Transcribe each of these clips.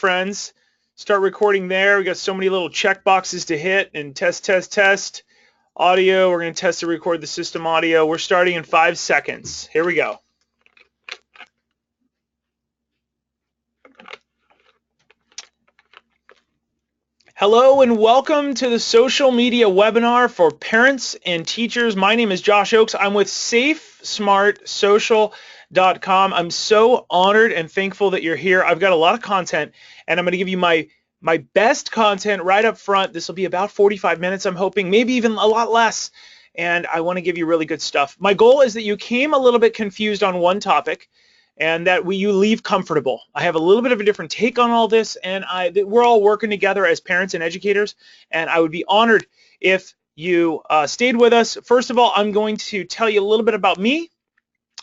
friends. Start recording there. We got so many little check boxes to hit, and test. Audio, we're going to test and record the system audio. We're starting in 5 seconds. Here we go. Hello and welcome to the social media webinar for parents and teachers. My name is Josh Ochs. I'm with SafeSmartSocial.com. I'm so honored and thankful that you're here. I've got a lot of content, and I'm going to give you my best content right up front. This will be about 45 minutes, I'm hoping, maybe even a lot less. And I want to give you really good stuff. My goal is that you came a little bit confused on one topic, and that you leave comfortable. I have a little bit of a different take on all this, and we're all working together as parents and educators, and I would be honored if you stayed with us. First of all, I'm going to tell you a little bit about me,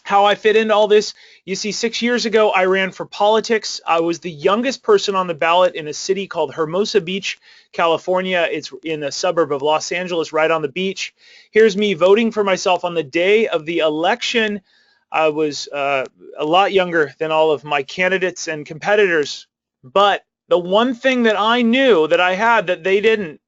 how I fit into all this. You see, 6 years ago, I ran for politics. I was the youngest person on the ballot in a city called Hermosa Beach, California. It's in a suburb of Los Angeles, right on the beach. Here's me voting for myself on the day of the election. I was a lot younger than all of my candidates and competitors, but the one thing that I knew that I had that they didn't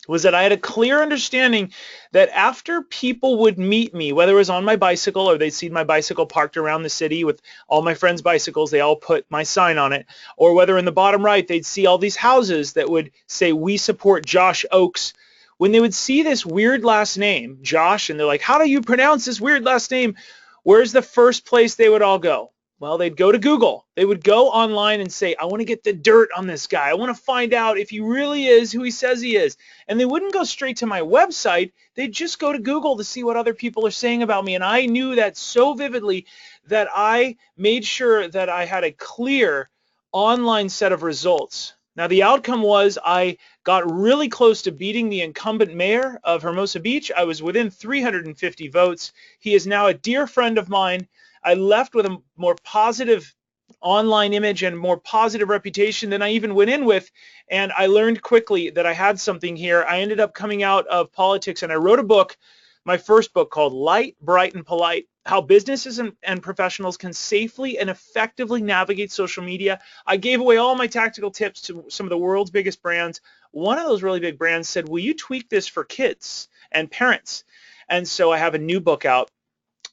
was that I had a clear understanding that after people would meet me, whether it was on my bicycle or they'd seen my bicycle parked around the city with all my friends' bicycles, they all put my sign on it, or whether in the bottom right they'd see all these houses that would say, "We support Josh Ochs." When they would see this weird last name, Josh, and they're like, "How do you pronounce this weird last name?" Where's the first place they would all go? Well, they'd go to Google. They would go online and say, "I want to get the dirt on this guy. I want to find out if he really is who he says he is." And they wouldn't go straight to my website. They'd just go to Google to see what other people are saying about me. And I knew that so vividly that I made sure that I had a clear online set of results. Now, the outcome was I got really close to beating the incumbent mayor of Hermosa Beach. I was within 350 votes. He is now a dear friend of mine. I left with a more positive online image and more positive reputation than I even went in with, and I learned quickly that I had something here. I ended up coming out of politics, and I wrote a book, my first book, called Light, Bright, and Polite: How Businesses and Professionals Can Safely and Effectively Navigate Social Media. I gave away all my tactical tips to some of the world's biggest brands. One of those really big brands said, "Will you tweak this for kids and parents?" And so I have a new book out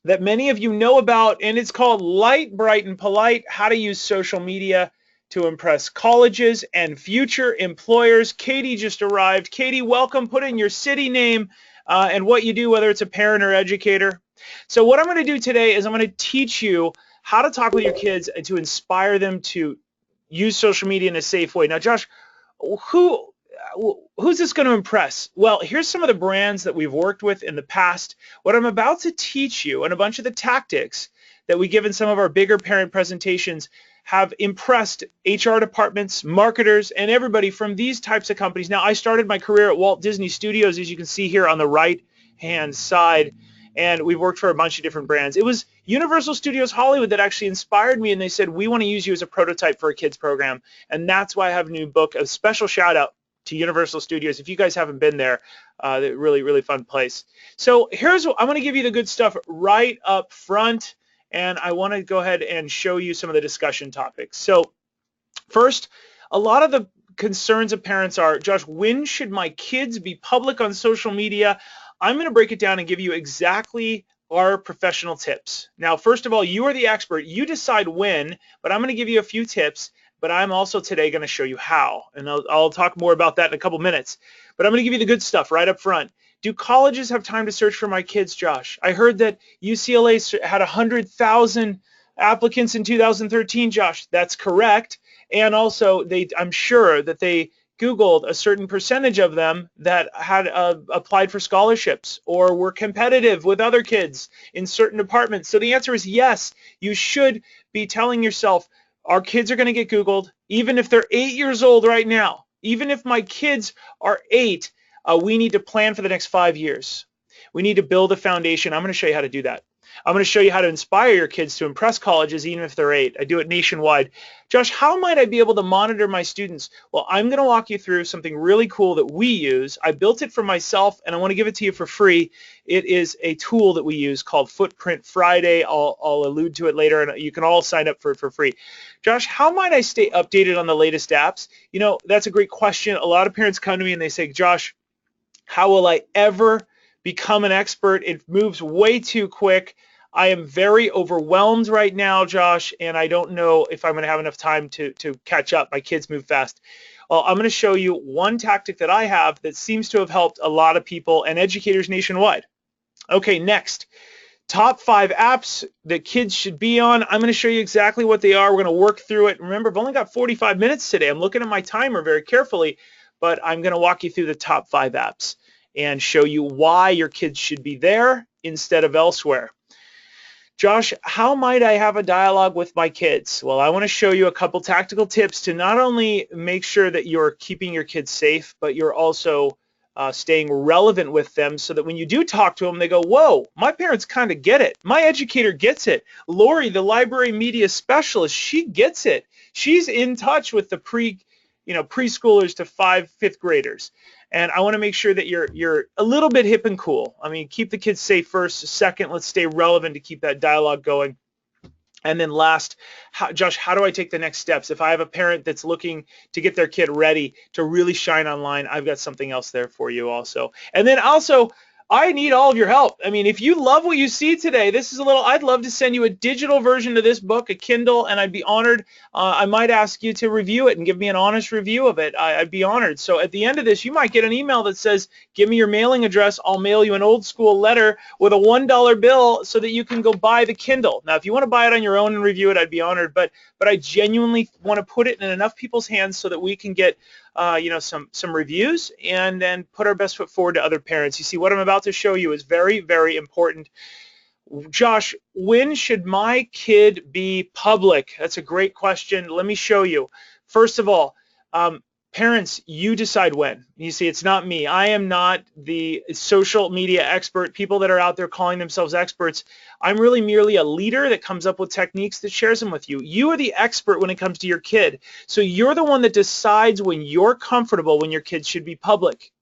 that many of you know about, and it's called Light, Bright, and Polite: How to Use Social Media to Impress Colleges and Future Employers. Katie just arrived. Katie, welcome. Put in your city name and what you do, whether it's a parent or educator. So what I'm going to do today is I'm going to teach you how to talk with your kids and to inspire them to use social media in a safe way. Now, Josh, who's this going to impress? Well, here's some of the brands that we've worked with in the past. What I'm about to teach you and a bunch of the tactics that we give in some of our bigger parent presentations have impressed HR departments, marketers, and everybody from these types of companies. Now, I started my career at Walt Disney Studios, as you can see here on the right-hand side, and we've worked for a bunch of different brands. It was Universal Studios Hollywood that actually inspired me, and they said, "We want to use you as a prototype for a kids program." And that's why I have a new book. A special shout out to Universal Studios. If you guys haven't been there, really, really fun place. So here's what I'm going to give you the good stuff right up front, and I want to go ahead and show you some of the discussion topics. So first, a lot of the concerns of parents are, "Josh, when should my kids be public on social media?" I'm going to break it down and give you exactly our professional tips. Now, first of all, you are the expert. You decide when, but I'm going to give you a few tips, but I'm also today going to show you how, and I'll talk more about that in a couple minutes. But I'm going to give you the good stuff right up front. Do colleges have time to search for my kids, Josh? I heard that UCLA had 100,000 applicants in 2013, Josh. That's correct. And also, I'm sure that they Googled a certain percentage of them that had applied for scholarships or were competitive with other kids in certain departments. So the answer is yes, you should be telling yourself, our kids are going to get Googled, even if they're 8 years old right now. Even if my kids are 8, we need to plan for the next 5 years. We need to build a foundation. I'm going to show you how to do that. I'm going to show you how to inspire your kids to impress colleges even if they're 8. I do it nationwide. Josh, how might I be able to monitor my students? Well, I'm going to walk you through something really cool that we use. I built it for myself, and I want to give it to you for free. It is a tool that we use called Footprint Friday. I'll allude to it later, and you can all sign up for it for free. Josh, how might I stay updated on the latest apps? You know, that's a great question. A lot of parents come to me and they say, Josh, how will I ever become an expert? It moves way too quick. I am very overwhelmed right now, Josh, and I don't know if I'm going to have enough time to catch up. My kids move fast. Well, I'm going to show you one tactic that I have that seems to have helped a lot of people and educators nationwide. Okay, next. Top 5 apps that kids should be on. I'm going to show you exactly what they are. We're going to work through it. Remember, I've only got 45 minutes today. I'm looking at my timer very carefully, but I'm going to walk you through the top 5 apps and show you why your kids should be there instead of elsewhere. Josh, how might I have a dialogue with my kids? Well, I want to show you a couple tactical tips to not only make sure that you're keeping your kids safe, but you're also staying relevant with them so that when you do talk to them, they go, whoa, my parents kind of get it. My educator gets it. Lori, the library media specialist, she gets it. She's in touch with the preschoolers to 5th graders. And I want to make sure that you're a little bit hip and cool. I mean, keep the kids safe first. Second, let's stay relevant to keep that dialogue going. And then last, Josh, how do I take the next steps? If I have a parent that's looking to get their kid ready to really shine online, I've got something else there for you also. And then also, I need all of your help. I mean, if you love what you see today, I'd love to send you a digital version of this book, a Kindle, and I'd be honored. I might ask you to review it and give me an honest review of it. I'd be honored. So at the end of this, you might get an email that says, give me your mailing address. I'll mail you an old school letter with a $1 bill so that you can go buy the Kindle. Now, if you want to buy it on your own and review it, I'd be honored. But I genuinely want to put it in enough people's hands so that we can get some reviews and then put our best foot forward to other parents. You see, what I'm about to show you is very, very important. Josh, when should my kid be public? That's a great question. Let me show you. First of all, parents, you decide when. You see, it's not me. I am not the social media expert, people that are out there calling themselves experts. I'm really merely a leader that comes up with techniques that shares them with you. You are the expert when it comes to your kid. So you're the one that decides when you're comfortable when your kids should be public.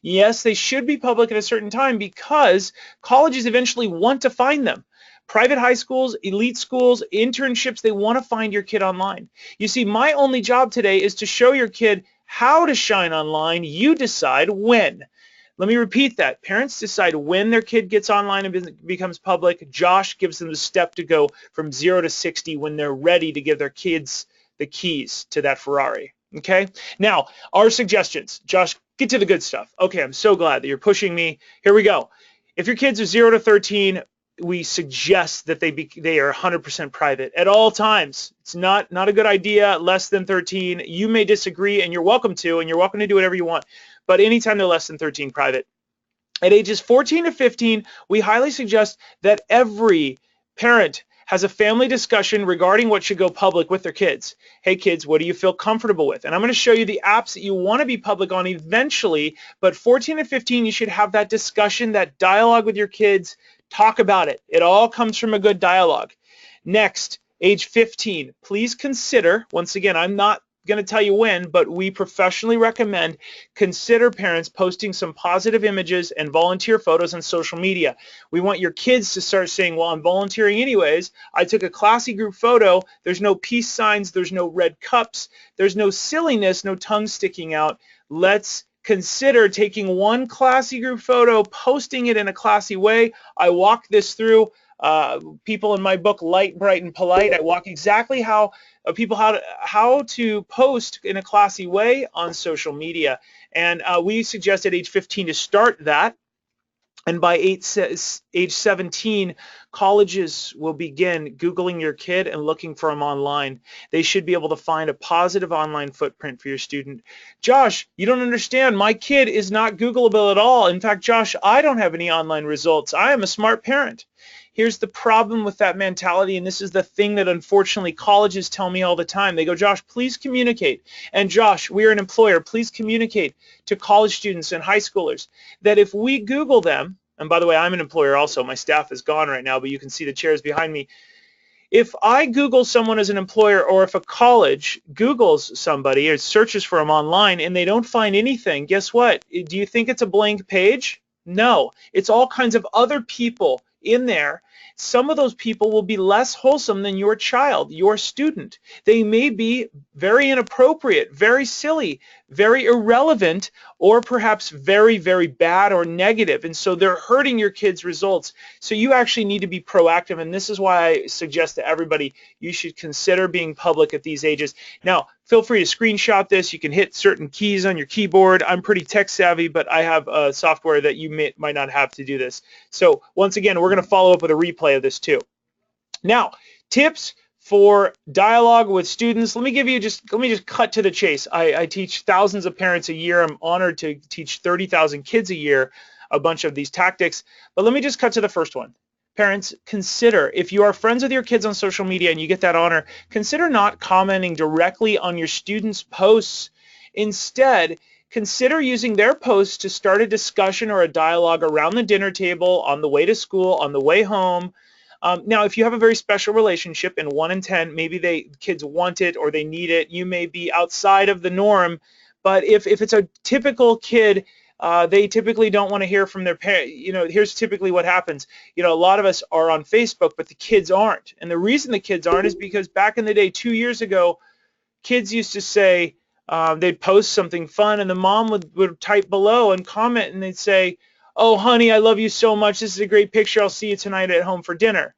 Yes, they should be public at a certain time because colleges eventually want to find them. Private high schools, elite schools, internships, they want to find your kid online. You see, my only job today is to show your kid how to shine online. You decide when. Let me repeat that. Parents decide when their kid gets online and becomes public. Josh gives them the step to go from 0 to 60 when they're ready to give their kids the keys to that Ferrari. Okay? Now, our suggestions. Josh, get to the good stuff. Okay, I'm so glad that you're pushing me. Here we go. If your kids are 0 to 13, we suggest that they are 100% private at all times. It's not a good idea less than 13. You may disagree, and you're welcome to do whatever you want. But anytime they're less than 13, private. At ages 14 to 15, we highly suggest that every parent has a family discussion regarding what should go public with their kids. Hey kids, what do you feel comfortable with? And I'm going to show you the apps that you want to be public on eventually, but 14 to 15, you should have that discussion, that dialogue with your kids. Talk about it. It all comes from a good dialogue. Next, age 15, please consider, once again, I'm not going to tell you when, but we professionally recommend consider parents posting some positive images and volunteer photos on social media. We want your kids to start saying, well, I'm volunteering anyways. I took a classy group photo. There's no peace signs. There's no red cups. There's no silliness, no tongue sticking out. Let's consider taking one classy group photo, posting it in a classy way. I walk this through. People in my book, Light, Bright, and Polite, I walk exactly how to post in a classy way on social media. And we suggest at age 15 to start that. And by age 17, colleges will begin Googling your kid and looking for them online. They should be able to find a positive online footprint for your student. Josh, you don't understand. My kid is not Googleable at all. In fact, Josh, I don't have any online results. I am a smart parent. Here's the problem with that mentality, and this is the thing that unfortunately colleges tell me all the time. They go, Josh, please communicate. And Josh, we're an employer. Please communicate to college students and high schoolers that if we Google them, and by the way, I'm an employer also. My staff is gone right now, but you can see the chairs behind me. If I Google someone as an employer, or if a college Googles somebody or searches for them online and they don't find anything, guess what? Do you think it's a blank page? No, it's all kinds of other people in there. Some of those people will be less wholesome than your child, your student. They may be very inappropriate, very silly, very irrelevant, or perhaps very, very bad or negative. And so they're hurting your kids' results. So you actually need to be proactive. And this is why I suggest to everybody you should consider being public at these ages. Now, feel free to screenshot this. You can hit certain keys on your keyboard. I'm pretty tech savvy, but I have software that you might not have to do this. So once again, we're going to follow up with a replay of this too. Now, tips for dialogue with students. Let me just cut to the chase. I teach thousands of parents a year. I'm honored to teach 30,000 kids a year a bunch of these tactics. But let me just cut to the first one. Parents, consider, if you are friends with your kids on social media and you get that honor, consider not commenting directly on your students' posts. Instead, consider using their posts to start a discussion or a dialogue around the dinner table, on the way to school, on the way home. Now, if you have a very special relationship, in 1 in 10, maybe kids want it or they need it, you may be outside of the norm. But if it's a typical kid, they typically don't want to hear from their parents. Here's typically what happens. A lot of us are on Facebook, but the kids aren't. And the reason the kids aren't is because back in the day, 2 years ago, kids used to say, they'd post something fun, and the mom would type below and comment, and they'd say, "Oh, honey, I love you so much. This is a great picture. I'll see you tonight at home for dinner."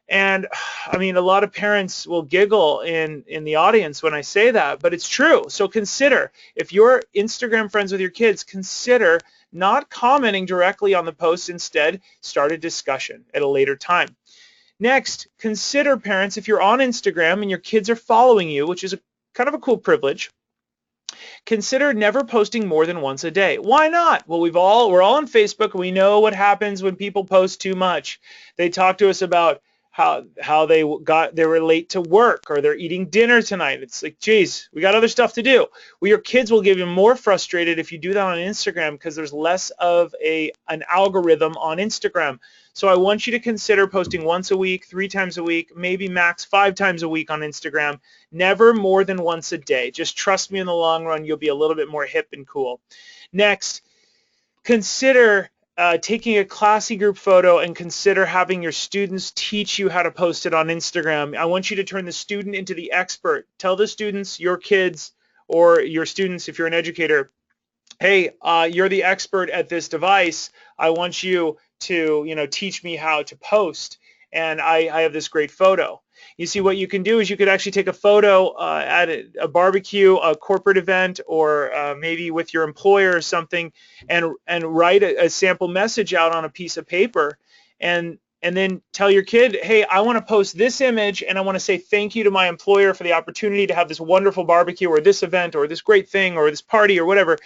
And I mean, a lot of parents will giggle in the audience when I say that, but it's true. So consider, if you're Instagram friends with your kids, consider not commenting directly on the post. Instead, start a discussion at a later time. Next, consider, parents, if you're on Instagram and your kids are following you, which is kind of a cool privilege, consider never posting more than once a day. Why not? Well, we're all on Facebook. We know what happens when people post too much. They talk to us about how they were late to work, or they're eating dinner tonight. It's like, geez, we got other stuff to do. Well, your kids will get even more frustrated if you do that on Instagram, because there's less of an algorithm on Instagram. So I want you to consider posting once a week, 3 times a week, maybe max 5 times a week on Instagram, never more than once a day. Just trust me, in the long run, you'll be a little bit more hip and cool. Next, consider taking a classy group photo, and consider having your students teach you how to post it on Instagram. I want you to turn the student into the expert. Tell the students, your kids, or your students if you're an educator, hey, you're the expert at this device. I want you to teach me how to post, and I have this great photo. You see, what you can do is you could actually take a photo at a barbecue, a corporate event, or maybe with your employer or something, and write a sample message out on a piece of paper, and then tell your kid, hey, I want to post this image, and I want to say thank you to my employer for the opportunity to have this wonderful barbecue, or this event, or this great thing, or this party, or whatever.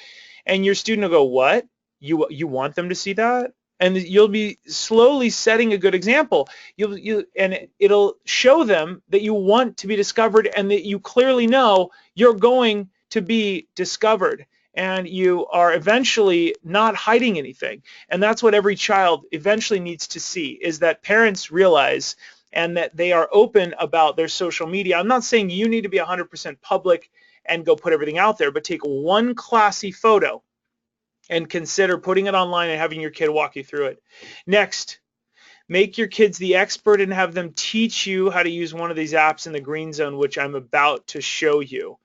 And your student will go, what? You want them to see that? And you'll be slowly setting a good example. And it'll show them that you want to be discovered, and that you clearly know you're going to be discovered, and you are eventually not hiding anything. And that's what every child eventually needs to see, is that parents realize and that they are open about their social media. I'm not saying you need to be 100% public and go put everything out there, but take one classy photo and consider putting it online and having your kid walk you through it. Next, make your kids the expert and have them teach you how to use one of these apps in the green zone, which I'm about to show you.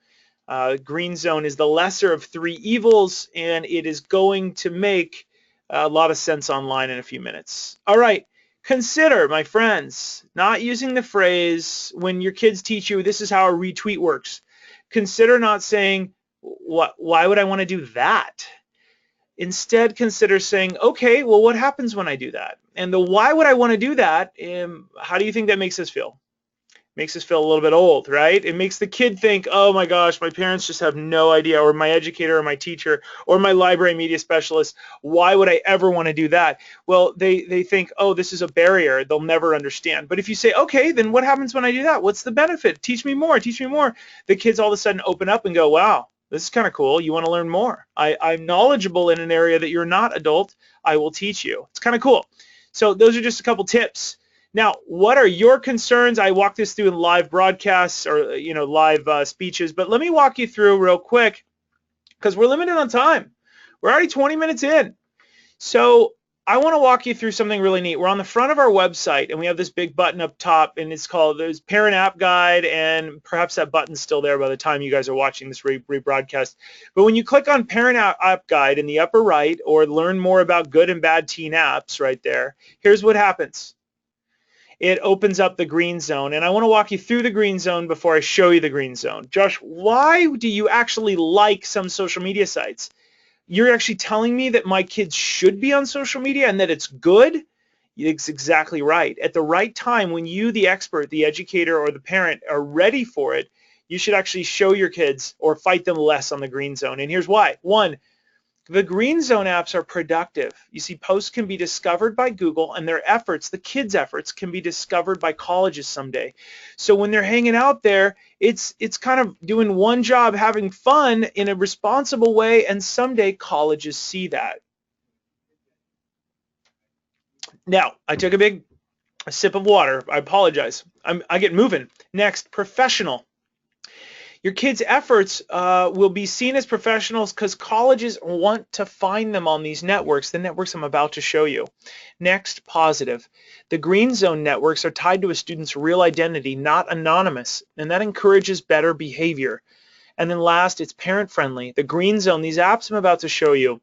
Green zone is the lesser of 3 evils, and it is going to make a lot of sense online in a few minutes. All right, consider, my friends, not using the phrase when your kids teach you this is how a retweet works. Consider not saying, why would I want to do that? Instead, consider saying, okay, well, what happens when I do that? And the why would I want to do that, how do you think that makes us feel? Makes us feel a little bit old, right? It makes the kid think, oh my gosh, my parents just have no idea, or my educator, or my teacher, or my library media specialist, why would I ever want to do that? Well, they think, oh, this is a barrier, they'll never understand. But if you say, okay, then what happens when I do that? What's the benefit? Teach me more, teach me more. The kids all of a sudden open up and go, wow, This is kind of cool. You want to learn more. I'm knowledgeable in an area that you're not adult. I will teach you. It's kind of cool. So those are just a couple tips. Now, what are your concerns? I walk this through in live broadcasts or live speeches, but let me walk you through real quick because we're limited on time. We're already 20 minutes in. So I want to walk you through something really neat. We're on the front of our website, and we have this big button up top, and it's called there's Parent App Guide, and perhaps that button's still there by the time you guys are watching this rebroadcast. But when you click on Parent App Guide in the upper right, or learn more about good and bad teen apps right there, here's what happens. It opens up the green zone, and I want to walk you through the green zone before I show you the green zone. Josh, why do you actually like some social media sites? You're actually telling me that my kids should be on social media and that it's good? It's exactly right. At the right time, when you, the expert, the educator, or the parent are ready for it, you should actually show your kids or fight them less on the green zone. And here's why. One, the green zone apps are productive. You see, posts can be discovered by Google, and their efforts, the kids' efforts, can be discovered by colleges someday. So when they're hanging out there, it's kind of doing one job, having fun in a responsible way, and someday colleges see that. Now, I took a sip of water. I apologize. I get moving. Next, professional. Your kids' efforts will be seen as professionals because colleges want to find them on these networks, the networks I'm about to show you. Next, positive. The green zone networks are tied to a student's real identity, not anonymous, and that encourages better behavior. And then last, it's parent-friendly. The green zone, these apps I'm about to show you,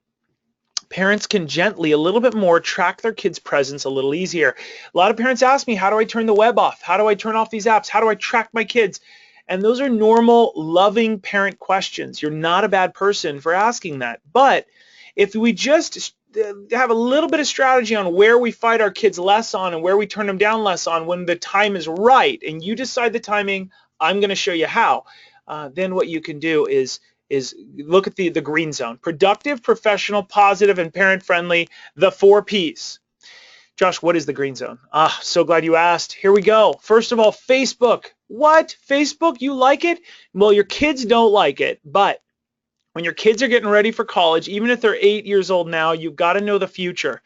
parents can gently, a little bit more, track their kids' presence a little easier. A lot of parents ask me, how do I turn the web off? How do I turn off these apps? How do I track my kids? And those are normal, loving parent questions. You're not a bad person for asking that. But if we just have a little bit of strategy on where we fight our kids less on and where we turn them down less on when the time is right, and you decide the timing, I'm going to show you how, then what you can do is look at the green zone. Productive, professional, positive, and parent-friendly, the 4 Ps. Josh, what is the green zone? So glad you asked. Here we go. First of all, Facebook. What? Facebook? You like it? Well, your kids don't like it, but when your kids are getting ready for college, even if they're 8 years old now, you've got to know the future.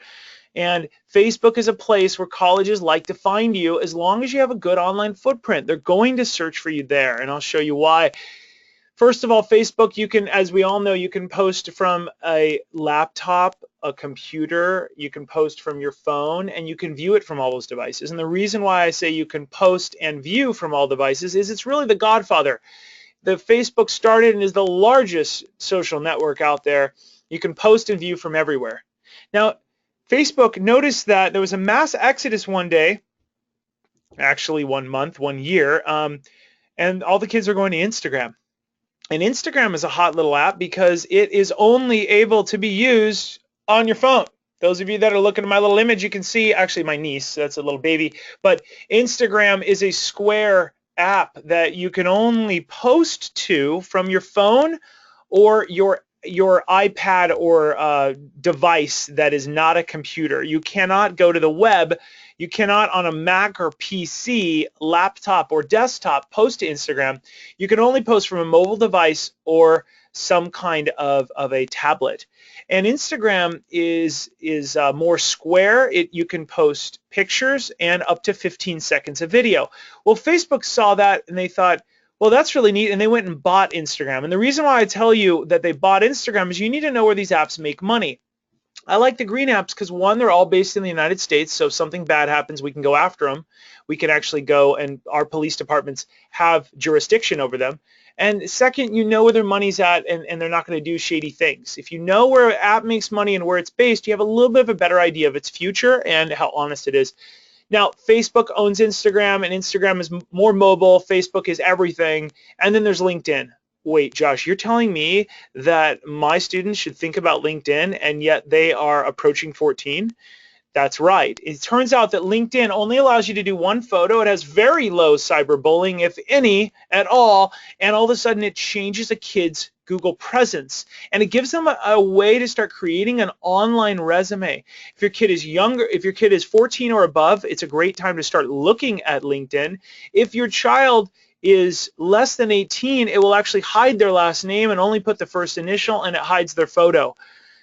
And Facebook is a place where colleges like to find you as long as you have a good online footprint. They're going to search for you there, and I'll show you why. First of all, Facebook, you can, as we all know, you can post from a laptop, a computer, you can post from your phone, and you can view it from all those devices. And the reason why I say you can post and view from all devices is it's really the godfather. The Facebook started and is the largest social network out there. You can post and view from everywhere. Now, Facebook noticed that there was a mass exodus one day, actually 1 month, 1 year, and all the kids are going to Instagram. And Instagram is a hot little app because it is only able to be used on your phone. Those of you that are looking at my little image, you can see, actually my niece, that's a little baby, but Instagram is a square app that you can only post to from your phone or your iPad or device that is not a computer. You cannot go to the web. You cannot on a Mac or PC, laptop or desktop post to Instagram. You can only post from a mobile device or some kind of a tablet. And Instagram is more square. You can post pictures and up to 15 seconds of video. Well, Facebook saw that and they thought, well, that's really neat, and they went and bought Instagram. And the reason why I tell you that they bought Instagram is you need to know where these apps make money. I like the green apps because, one, they're all based in the United States, so if something bad happens, we can go after them. We can actually go, and our police departments have jurisdiction over them. And second, you know where their money's at, and they're not going to do shady things. If you know where an app makes money and where it's based, you have a little bit of a better idea of its future and how honest it is. Now, Facebook owns Instagram, and Instagram is more mobile. Facebook is everything. And then there's LinkedIn. Wait, Josh, you're telling me that my students should think about LinkedIn, and yet they are approaching 14? That's right. It turns out that LinkedIn only allows you to do one photo. It has very low cyberbullying, if any at all, and all of a sudden it changes a kid's Google presence, and it gives them a way to start creating an online resume. If your kid is younger, if your kid is 14 or above, it's a great time to start looking at LinkedIn. If your child is less than 18, it will actually hide their last name and only put the first initial, and it hides their photo.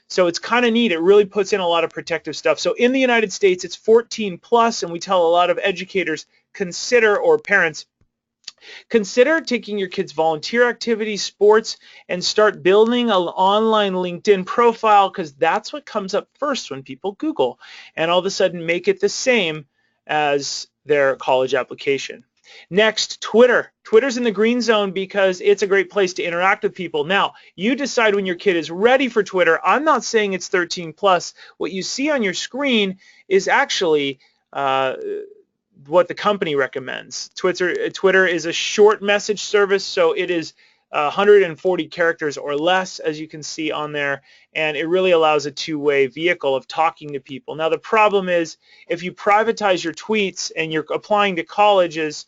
So it's kind of neat. It really puts in a lot of protective stuff. So in the United States, it's 14 plus, and we tell a lot of educators, consider, or parents, consider taking your kids' volunteer activities, sports, and start building an online LinkedIn profile, because that's what comes up first when people Google, and all of a sudden make it the same as their college application. Next, Twitter. Twitter's in the green zone because it's a great place to interact with people. Now, you decide when your kid is ready for Twitter. I'm not saying it's 13 plus. What you see on your screen is actually what the company recommends. Twitter is a short message service, so it is 140 characters or less, as you can see on there, and it really allows a two-way vehicle of talking to people. Now, the problem is if you privatize your tweets and you're applying to colleges,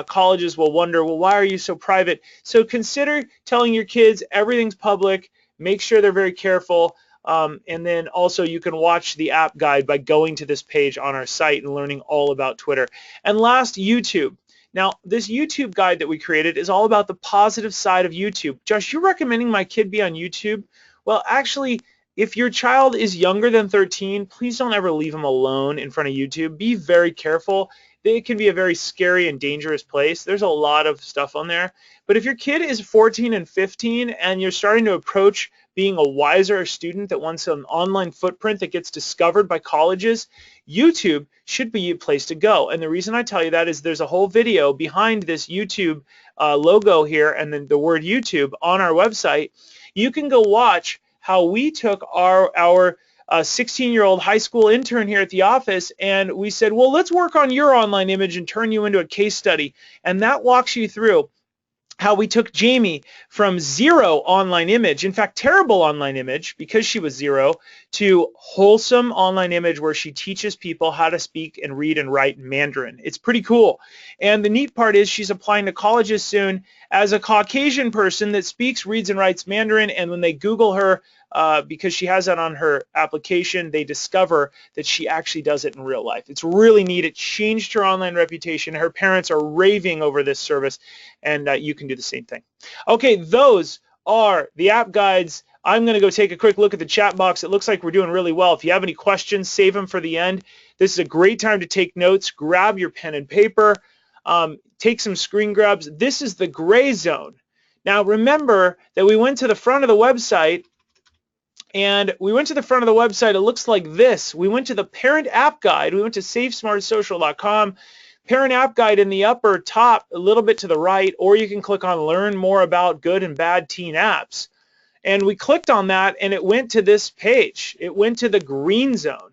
colleges will wonder, well, why are you so private? So consider telling your kids everything's public. Make sure they're very careful. And then also you can watch the app guide by going to this page on our site and learning all about Twitter. And last, YouTube. Now, this YouTube guide that we created is all about the positive side of YouTube. Josh, you're recommending my kid be on YouTube? Well, actually, if your child is younger than 13, please don't ever leave them alone in front of YouTube. Be very careful. It can be a very scary and dangerous place. There's a lot of stuff on there. But if your kid is 14 and 15 and you're starting to approach being a wiser student that wants an online footprint that gets discovered by colleges, YouTube should be a place to go. And the reason I tell you that is there's a whole video behind this YouTube logo here and then the word YouTube on our website. You can go watch how we took our 16-year-old high school intern here at the office, and we said, well, let's work on your online image and turn you into a case study. And that walks you through how we took Jamie from 0 online image, in fact, terrible online image because she was 0, to wholesome online image where she teaches people how to speak and read and write Mandarin. It's pretty cool. And the neat part is she's applying to colleges soon as a Caucasian person that speaks, reads, and writes Mandarin, and when they Google her, because she has that on her application, they discover that she actually does it in real life. It's really neat. It changed her online reputation. Her parents are raving over this service, and you can do the same thing. Okay, those are the app guides. I'm going to go take a quick look at the chat box. It looks like we're doing really well. If you have any questions, save them for the end. This is a great time to take notes. Grab your pen and paper. Take some screen grabs. This is the gray zone. Now, remember that we went to the front of the website, and we went to the front of the website. It looks like this. We went to the parent app guide. We went to safesmartsocial.com. Parent app guide in the upper top, a little bit to the right, or you can click on learn more about good and bad teen apps. And we clicked on that, and it went to this page. It went to the green zone.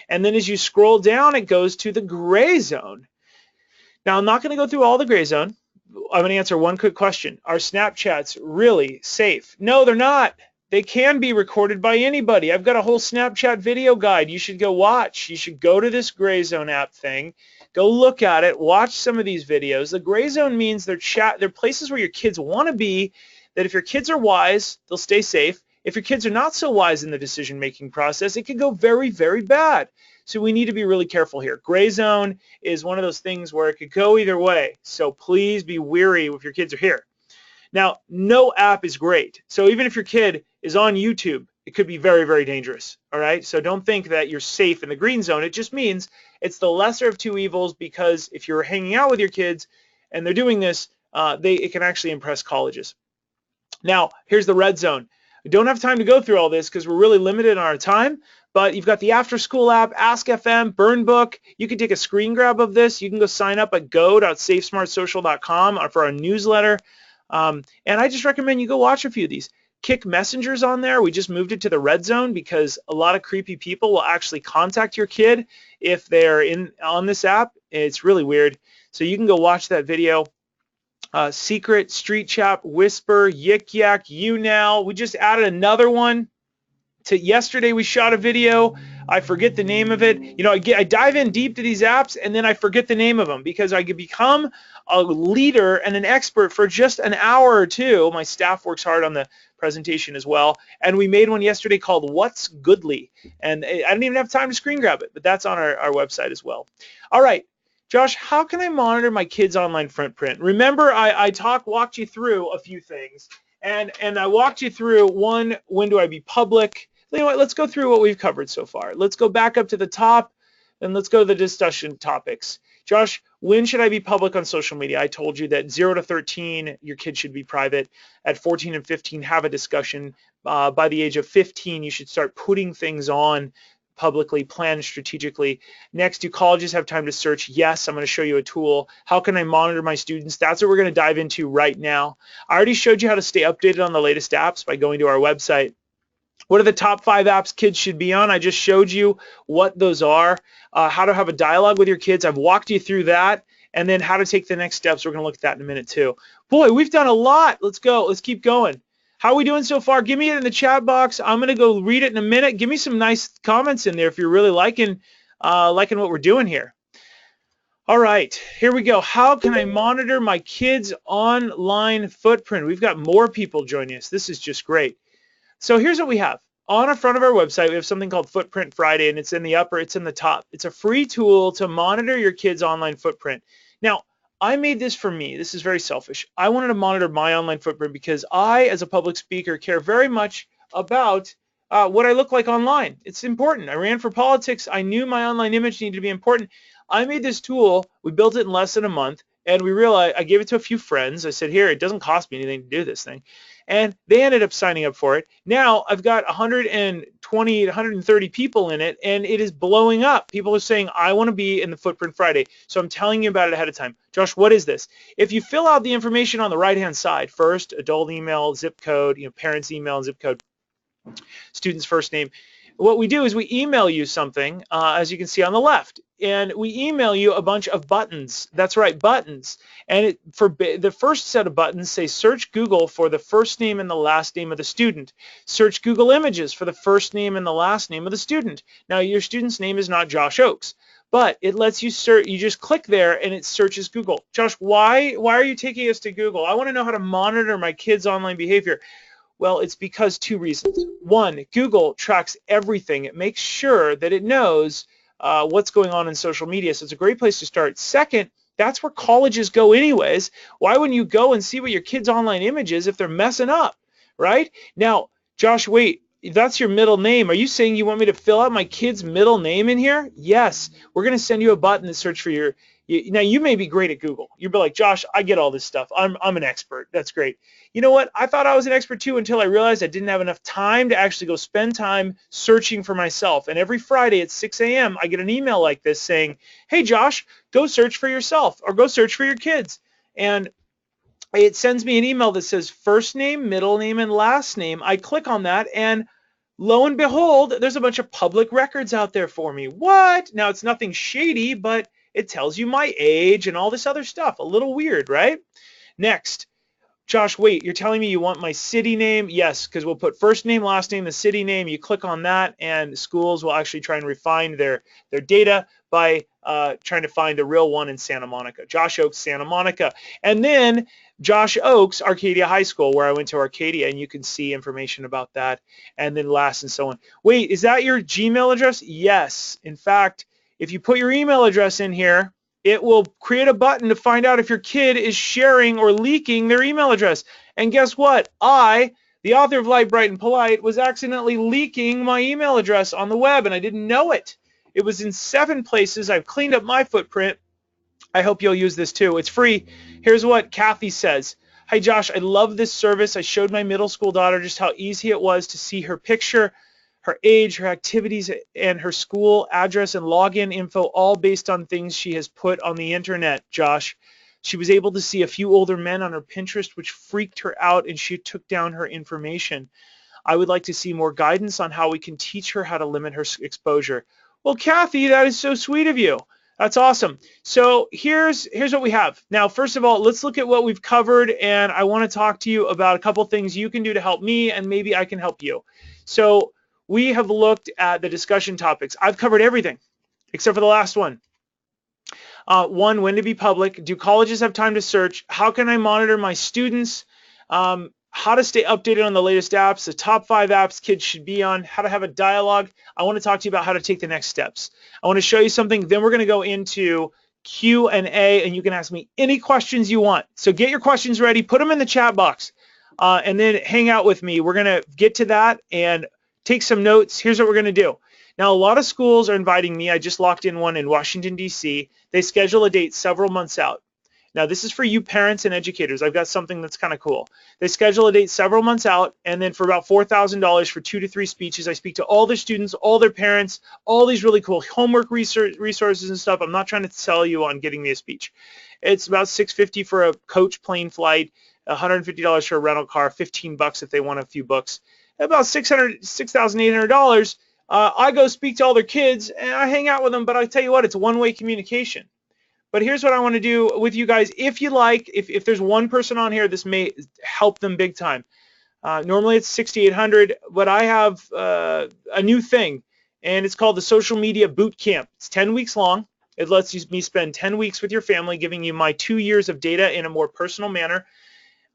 And then as you scroll down, it goes to the gray zone. Now, I'm not going to go through all the gray zone. I'm going to answer one quick question. Are Snapchats really safe? No, they're not. They can be recorded by anybody. I've got a whole Snapchat video guide you should go watch. You should go to this gray zone app thing, go look at it, watch some of these videos. The gray zone means they're places where your kids want to be, that if your kids are wise, they'll stay safe. If your kids are not so wise in the decision-making process, it can go very, very bad. So we need to be really careful here. Gray zone is one of those things where it could go either way. So please be wary if your kids are here. Now, no app is great. So even if your kid is on YouTube, it could be very, very dangerous. All right. So don't think that you're safe in the green zone. It just means it's the lesser of two evils, because if you're hanging out with your kids and they're doing this, it can actually impress colleges. Now, here's the red zone. We don't have time to go through all this because we're really limited on our time, but you've got the after school app, Ask FM, Burn Book. You can take a screen grab of this. You can go sign up at go.safesmartsocial.com for our newsletter. And I just recommend you go watch a few of these. Kick Messenger's on there. We just moved it to the red zone because a lot of creepy people will actually contact your kid if they're on this app. It's really weird. So you can go watch that video. Secret, Street Chat, Whisper, Yik Yak, YouNow. We just added another one. Yesterday we shot a video. I forget the name of it. You know, I dive in deep to these apps and then I forget the name of them because I could become a leader and an expert for just an hour or two. My staff works hard on the presentation as well. And we made one yesterday called What's Goodly. And I didn't even have time to screen grab it, but that's on our website as well. All right. Josh, how can I monitor my kids' online footprint? Remember, I walked you through a few things, and I walked you through one, when do I be public? You know what? Let's go through what we've covered so far. Let's go back up to the top, and let's go to the discussion topics. Josh, when should I be public on social media? I told you that 0 to 13, your kids should be private. At 14 and 15, have a discussion. By the age of 15, you should start putting things on publicly, plan strategically. Next, do colleges have time to search? Yes, I'm going to show you a tool. How can I monitor my students? That's what we're going to dive into right now. I already showed you how to stay updated on the latest apps by going to our website. What are the top 5 apps kids should be on? I just showed you what those are. How to have a dialogue with your kids. I've walked you through that. And then how to take the next steps. We're going to look at that in a minute too. Boy, we've done a lot. Let's go. Let's keep going. How are we doing so far? Give me it in the chat box. I'm going to go read it in a minute. Give me some nice comments in there if you're really liking what we're doing here. All right, here we go. How can I monitor my kids' online footprint? We've got more people joining us. This is just great. So here's what we have. On the front of our website, we have something called Footprint Friday, and it's in the upper, it's in the top. It's a free tool to monitor your kids' online footprint. Now, I made this for me. This is very selfish. I wanted to monitor my online footprint because I, as a public speaker, care very much about what I look like online. It's important. I ran for politics. I knew my online image needed to be important. I made this tool. We built it in less than a month, and we realized, I gave it to a few friends. I said, here, it doesn't cost me anything to do this thing. And they ended up signing up for it. Now I've got 120, 130 people in it, and it is blowing up. People are saying, I want to be in the Footprint Friday. So I'm telling you about it ahead of time. Josh, what is this? If you fill out the information on the right-hand side, first, adult email, zip code, parents' email and zip code, student's first name. What we do is we email you something, as you can see on the left, and we email you a bunch of buttons. That's right, buttons. And for the first set of buttons, say search Google for the first name and the last name of the student. Search Google Images for the first name and the last name of the student. Now, your student's name is not Josh Ochs, but it lets you search. You just click there and it searches Google. Josh, why are you taking us to Google? I want to know how to monitor my kids' online behavior. Well, it's because 2 reasons. One, Google tracks everything. It makes sure that it knows what's going on in social media, so it's a great place to start. Second, that's where colleges go anyways. Why wouldn't you go and see what your kids' online image is if they're messing up, right? Now, Josh, wait, that's your middle name. Are you saying you want me to fill out my kid's middle name in here? Yes. We're going to send you a button to search for your... Now, you may be great at Google. You'll be like, Josh, I get all this stuff. I'm an expert. That's great. You know what? I thought I was an expert too until I realized I didn't have enough time to actually go spend time searching for myself. And every Friday at 6 a.m., I get an email like this saying, hey, Josh, go search for yourself or go search for your kids. And it sends me an email that says first name, middle name, and last name. I click on that, and lo and behold, there's a bunch of public records out there for me. What? Now, it's nothing shady, but it tells you my age and all this other stuff. A little weird, right? Next, Josh, wait, you're telling me you want my city name? Yes, because we'll put first name, last name, the city name. You click on that, and schools will actually try and refine their data by trying to find a real one in Santa Monica. Josh Ochs, Santa Monica. And then Josh Ochs, Arcadia High School, where I went to Arcadia, and you can see information about that, and then last and so on. Wait, is that your Gmail address? Yes. In fact, if you put your email address in here, it will create a button to find out if your kid is sharing or leaking their email address. And guess what? I, the author of Light, Bright, and Polite, was accidentally leaking my email address on the web, and I didn't know it. It was in 7 places. I've cleaned up my footprint. I hope you'll use this too. It's free. Here's what Kathy says. Hi, Josh. I love this service. I showed my middle school daughter just how easy it was to see her picture, her age, her activities, and her school address and login info, all based on things she has put on the internet, Josh. She was able to see a few older men on her Pinterest, which freaked her out, and she took down her information. I would like to see more guidance on how we can teach her how to limit her exposure. Well, Kathy, that is so sweet of you. That's awesome. So here's what we have. Now, first of all, let's look at what we've covered, and I want to talk to you about a couple things you can do to help me, and maybe I can help you. So we have looked at the discussion topics. I've covered everything except for the last one. One, when to be public. Do colleges have time to search? How can I monitor my students? How to stay updated on the latest apps, the top 5 apps kids should be on, how to have a dialogue. I want to talk to you about how to take the next steps. I want to show you something, then we're going to go into Q&A, and you can ask me any questions you want. So get your questions ready, put them in the chat box, and then hang out with me. We're going to get to that and take some notes. Here's what we're going to do. Now, a lot of schools are inviting me. I just locked in one in Washington, D.C. They schedule a date several months out. Now, this is for you parents and educators. I've got something that's kind of cool. They schedule a date several months out, and then for about $4,000 for 2 to 3 speeches, I speak to all their students, all their parents, all these really cool homework resources and stuff. I'm not trying to sell you on getting me a speech. It's about $650 for a coach plane flight, $150 for a rental car, $15 if they want a few books. About $6,800. I go speak to all their kids, and I hang out with them, but I tell you what, it's a one-way communication. But here's what I want to do with you guys. If you like, if there's one person on here, this may help them big time. Normally it's $6,800, but I have a new thing, and it's called the Social Media Boot Camp. It's 10 weeks long. It lets me spend 10 weeks with your family, giving you my 2 years of data in a more personal manner.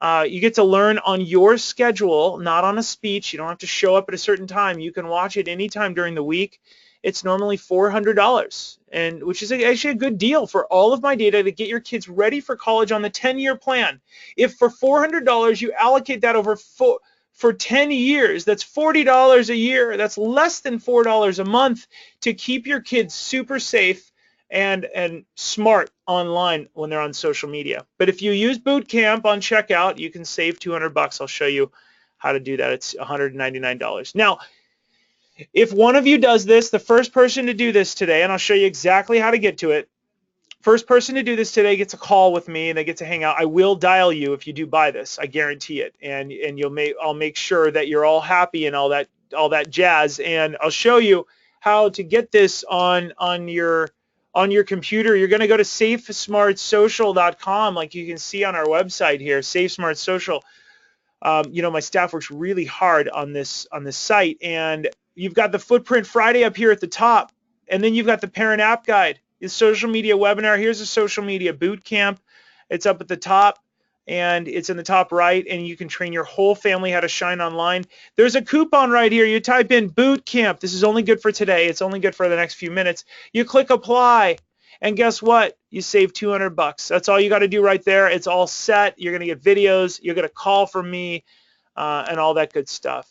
You get to learn on your schedule, not on a speech. You don't have to show up at a certain time. You can watch it anytime during the week. It's normally $400, and which is actually a good deal for all of my data to get your kids ready for college on the 10-year plan. If for $400 you allocate that over for 10 years, that's $40 a year. That's less than $4 a month to keep your kids super safe and smart online when they're on social media. But if you use Boot Camp on checkout, you can save $200. I'll show you how to do that. It's $199. Now, if one of you does this, the first person to do this today, and I'll show you exactly how to get to it, first person to do this today gets a call with me and they get to hang out. I will dial you if you do buy this. I guarantee it. And I'll make sure that you're all happy and all that jazz. And I'll show you how to get this on your computer. You're going to go to safesmartsocial.com, like you can see on our website here, Safe Smart Social. My staff works really hard on this site, and you've got the Footprint Friday up here at the top, and then you've got the Parent App Guide, the social media webinar. Here's a social media boot camp. It's up at the top, and it's in the top right, and you can train your whole family how to shine online. There's a coupon right here. You type in boot camp. This is only good for today. It's only good for the next few minutes. You click apply, and guess what? You save $200. That's all you got to do right there. It's all set. You're going to get videos. You're going to call from me and all that good stuff.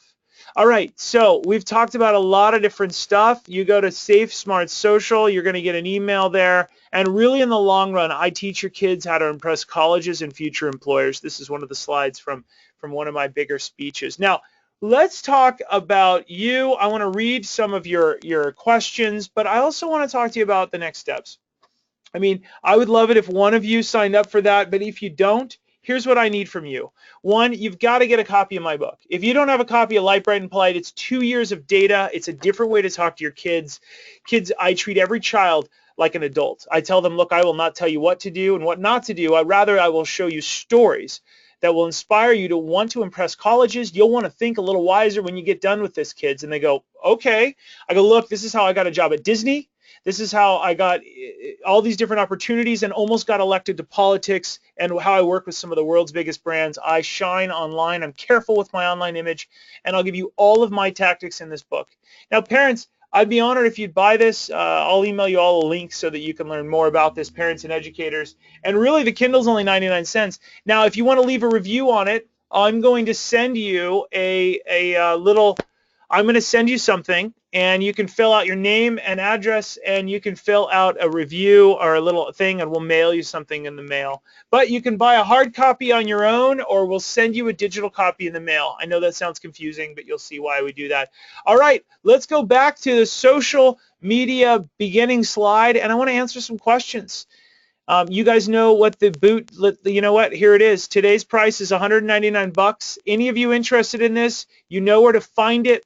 All right, so we've talked about a lot of different stuff. You go to Safe Smart Social, you're going to get an email there. And really in the long run, I teach your kids how to impress colleges and future employers. This is one of the slides from one of my bigger speeches. Now, let's talk about you. I want to read some of your questions, but I also want to talk to you about the next steps. I mean, I would love it if one of you signed up for that, but if you don't, here's what I need from you. One, you've got to get a copy of my book. If you don't have a copy of Light, Bright, and Polite, it's 2 years of data. It's a different way to talk to your kids. Kids, I treat every child like an adult. I tell them, look, I will not tell you what to do and what not to do. I will show you stories that will inspire you to want to impress colleges. You'll want to think a little wiser when you get done with this, kids. And they go, okay. I go, look, this is how I got a job at Disney. This is how I got all these different opportunities and almost got elected to politics, and how I work with some of the world's biggest brands. I shine online. I'm careful with my online image, and I'll give you all of my tactics in this book. Now, parents, I'd be honored if you'd buy this. I'll email you all a link so that you can learn more about this, parents and educators. And really, the Kindle's only 99 cents. Now, if you want to leave a review on it, I'm going to send you I'm going to send you something, and you can fill out your name and address, and you can fill out a review or a little thing, and we'll mail you something in the mail. But you can buy a hard copy on your own, or we'll send you a digital copy in the mail. I know that sounds confusing, but you'll see why we do that. All right, let's go back to the social media beginning slide, and I want to answer some questions. You guys know what you know what? Here it is. Today's price is $199. Any of you interested in this, you know where to find it.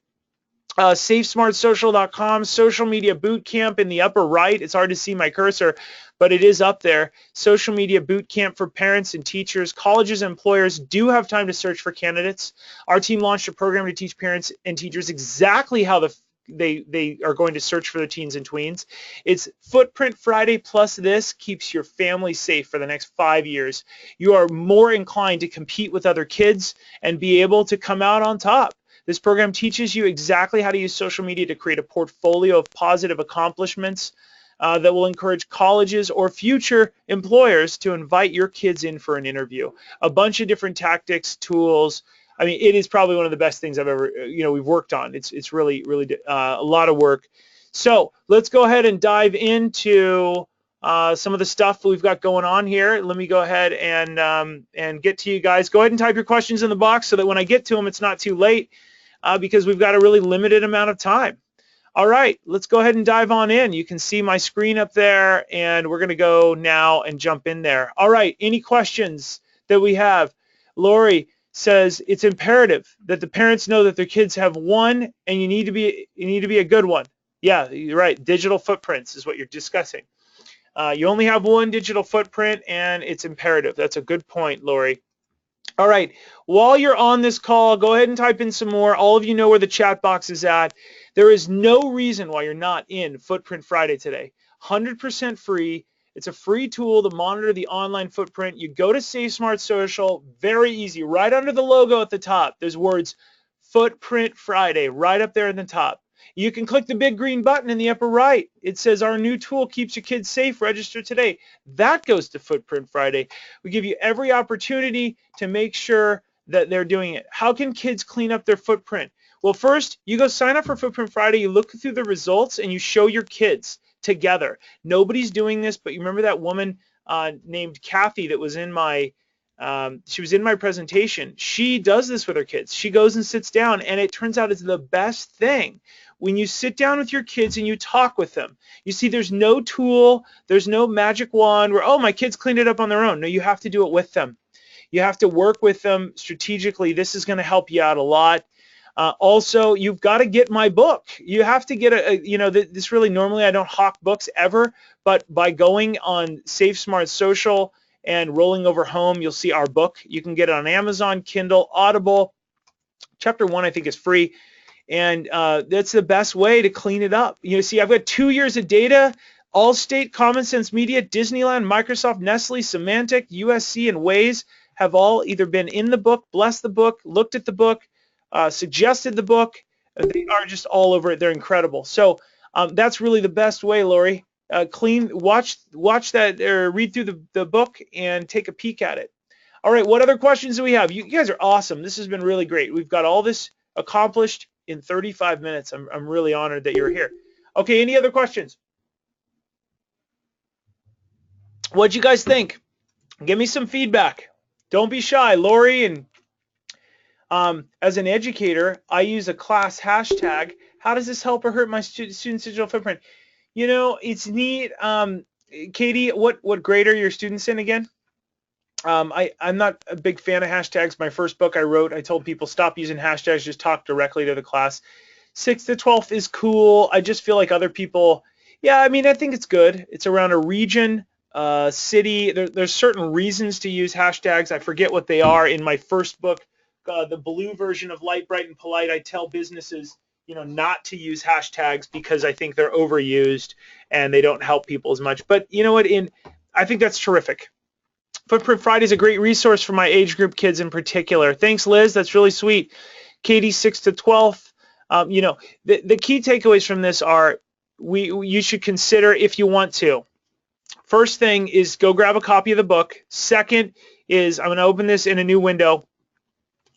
SafeSmartSocial.com, Social Media Boot Camp in the upper right. It's hard to see my cursor, but it is up there. Social Media Boot Camp for parents and teachers. Colleges and employers do have time to search for candidates. Our team launched a program to teach parents and teachers exactly how they are going to search for their teens and tweens. It's Footprint Friday plus this keeps your family safe for the next 5 years. You are more inclined to compete with other kids and be able to come out on top. This program teaches you exactly how to use social media to create a portfolio of positive accomplishments. that will encourage colleges or future employers to invite your kids in for an interview. A bunch of different tactics, tools. I mean, it is probably one of the best things I've ever, we've worked on. It's really, really a lot of work. So let's go ahead and dive into some of the stuff we've got going on here. Let me go ahead and get to you guys. Go ahead and type your questions in the box so that when I get to them, it's not too late because we've got a really limited amount of time. All right, let's go ahead and dive on in. You can see my screen up there, and we're going to go now and jump in there. All right, any questions that we have? Lori says it's imperative that the parents know that their kids have one, and you need to be a good one. Yeah, you're right. Digital footprints is what you're discussing. You only have one digital footprint, and it's imperative. That's a good point, Lori. All right, while you're on this call, go ahead and type in some more. All of you know where the chat box is at. There is no reason why you're not in Footprint Friday today. 100% free. It's a free tool to monitor the online footprint. You go to Save Smart Social, very easy. Right under the logo at the top, there's words Footprint Friday right up there at the top. You can click the big green button in the upper right. It says our new tool keeps your kids safe. Register today. That goes to Footprint Friday. We give you every opportunity to make sure that they're doing it. How can kids clean up their footprint? Well, first, you go sign up for Footprint Friday. You look through the results and you show your kids together. Nobody's doing this, but you remember that woman named Kathy that was in my she was in my presentation. She does this with her kids. She goes and sits down, and it turns out it's the best thing. When you sit down with your kids and you talk with them, you see there's no tool, there's no magic wand where, oh, my kids cleaned it up on their own. No, you have to do it with them. You have to work with them strategically. This is going to help you out a lot. Also, you've got to get my book. You have to get this really, normally I don't hawk books ever, but by going on Save Smart Social and rolling over home, you'll see our book. You can get it on Amazon, Kindle, Audible. Chapter 1, I think, is free. And that's the best way to clean it up. You see, I've got 2 years of data. Allstate, Common Sense Media, Disneyland, Microsoft, Nestle, Symantec, USC, and Waze have all either been in the book, blessed the book, looked at the book, suggested the book. They are just all over it. They're incredible. So that's really the best way, Lori. Watch that or read through the book and take a peek at it. All right, what other questions do we have? You guys are awesome. This has been really great. We've got all this accomplished in 35 minutes. I'm really honored that you're here. Okay, any other questions? What'd you guys think? Give me some feedback. Don't be shy, Lori. And as an educator, I use a class hashtag. How does this help or hurt my students' digital footprint? You know, it's neat. Katie, what grade are your students in again? I'm not a big fan of hashtags. My first book I wrote, I told people stop using hashtags, just talk directly to the class. 6th to 12th is cool. I just feel like other people, yeah, I mean, I think it's good. It's around a region, city. There's certain reasons to use hashtags. I forget what they are. In my first book, the blue version of Light, Bright, and Polite, I tell businesses, not to use hashtags because I think they're overused and they don't help people as much. But you know what? I think that's terrific. Footprint Friday is a great resource for my age group kids in particular. Thanks, Liz. That's really sweet. Katie, 6th to 12th. The key takeaways from this are you should consider if you want to. First thing is go grab a copy of the book. Second is I'm going to open this in a new window.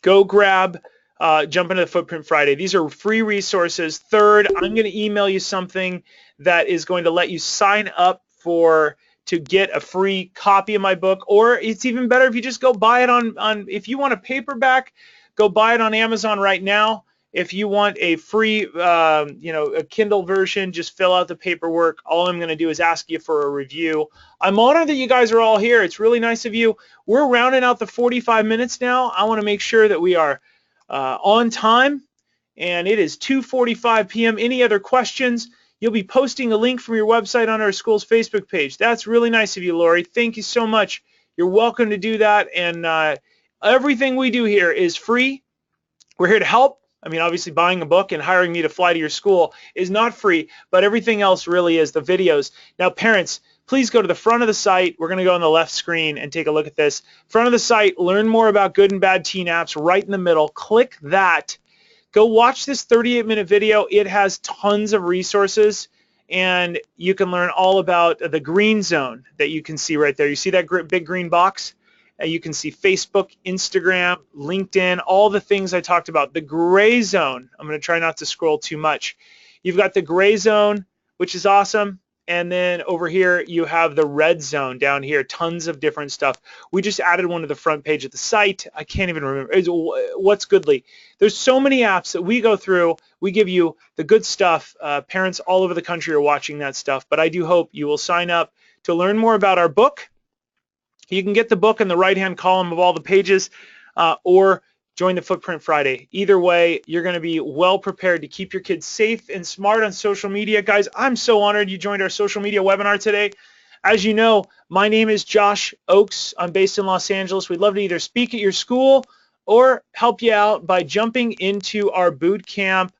Go grab, jump into the Footprint Friday. These are free resources. Third, I'm going to email you something that is going to let you sign up to get a free copy of my book, or it's even better if you just go buy it on if you want a paperback, go buy it on Amazon right now. If you want a free, a Kindle version, just fill out the paperwork. All I'm going to do is ask you for a review. I'm honored that you guys are all here. It's really nice of you. We're rounding out the 45 minutes now. I want to make sure that we are on time, and it is 2:45 p.m. Any other questions? You'll be posting a link from your website on our school's Facebook page. That's really nice of you, Lori. Thank you so much. You're welcome to do that. And everything we do here is free. We're here to help. I mean, obviously buying a book and hiring me to fly to your school is not free, but everything else really is, the videos. Now, parents, please go to the front of the site. We're going to go on the left screen and take a look at this. Front of the site, learn more about good and bad teen apps right in the middle. Click that. Go watch this 38-minute video. It has tons of resources, and you can learn all about the green zone that you can see right there. You see that big green box? You can see Facebook, Instagram, LinkedIn, all the things I talked about. The gray zone, I'm going to try not to scroll too much. You've got the gray zone, which is awesome. And then over here, you have the red zone down here, tons of different stuff. We just added one to the front page of the site. I can't even remember. It's What's Goodly. There's so many apps that we go through. We give you the good stuff. Parents all over the country are watching that stuff. But I do hope you will sign up to learn more about our book. You can get the book in the right-hand column of all the pages, or join the Footprint Friday. Either way, you're going to be well prepared to keep your kids safe and smart on social media. Guys, I'm so honored you joined our social media webinar today. As you know, my name is Josh Ochs. I'm based in Los Angeles. We'd love to either speak at your school or help you out by jumping into our boot camp.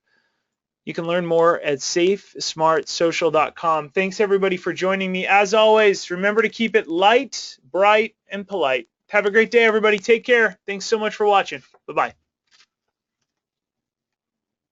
You can learn more at safesmartsocial.com. Thanks, everybody, for joining me. As always, remember to keep it light, bright, and polite. Have a great day, everybody. Take care. Thanks so much for watching. Bye-bye.